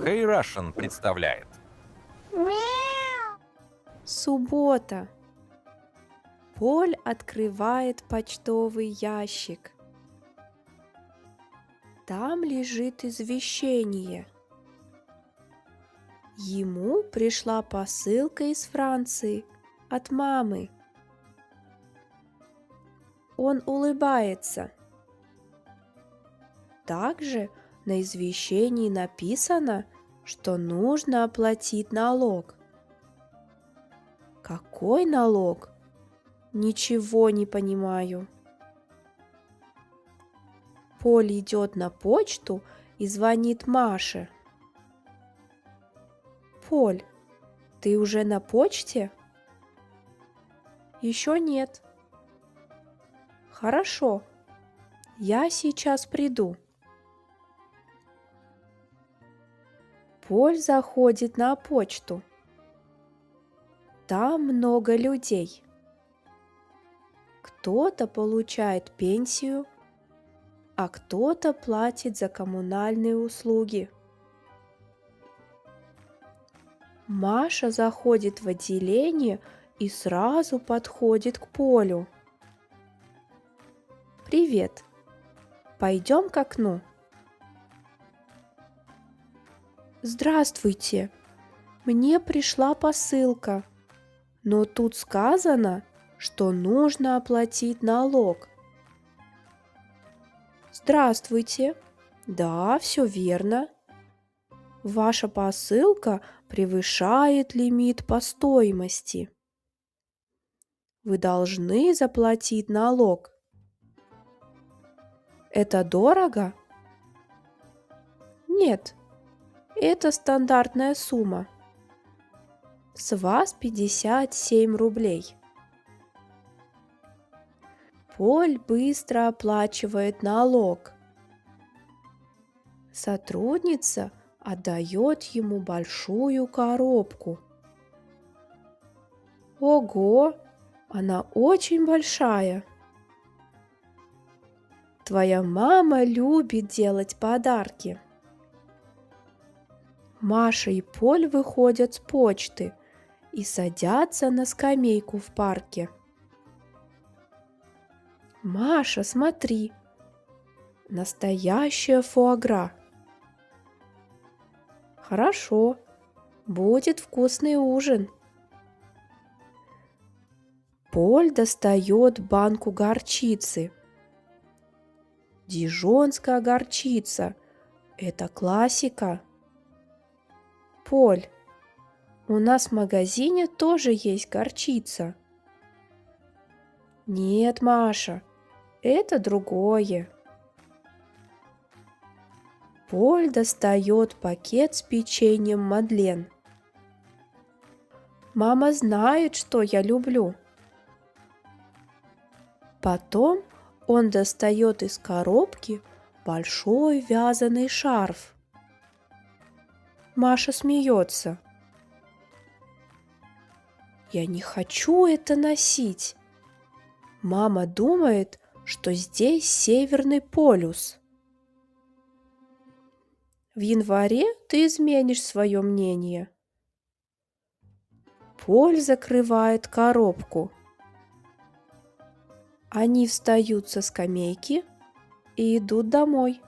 Hey Russian представляет. Суббота. Поль открывает почтовый ящик. Там лежит извещение. Ему пришла посылка из Франции от мамы. Он улыбается. Также на извещении написано, что нужно оплатить налог. Какой налог? Ничего не понимаю. Поль идет на почту и звонит Маше. Поль, ты уже на почте? Еще нет. Хорошо, я сейчас приду. Поль заходит на почту. Там много людей. Кто-то получает пенсию, а кто-то платит за коммунальные услуги. Маша заходит в отделение и сразу подходит к Полю. «Привет, пойдем к окну». «Здравствуйте, мне пришла посылка, но тут сказано, что нужно оплатить налог». «Здравствуйте, да, все верно. Ваша посылка превышает лимит по стоимости. Вы должны заплатить налог. Это дорого?» «Нет, это стандартная сумма. С вас 57 рублей». Поль быстро оплачивает налог. Сотрудница отдает ему большую коробку. Ого, она очень большая. Твоя мама любит делать подарки. Маша и Поль выходят с почты и садятся на скамейку в парке. «Маша, смотри, настоящая фуагра». «Хорошо, будет вкусный ужин». Поль достает банку горчицы. Дижонская горчица – это классика. «Поль, у нас в магазине тоже есть горчица». «Нет, Маша, это другое». Поль достает пакет с печеньем Мадлен. «Мама знает, что я люблю». Потом он достает из коробки большой вязаный шарф. Маша смеется. «Я не хочу это носить. Мама думает, что здесь Северный полюс». В январе ты изменишь свое мнение. Поль закрывает коробку. Они встают со скамейки и идут домой.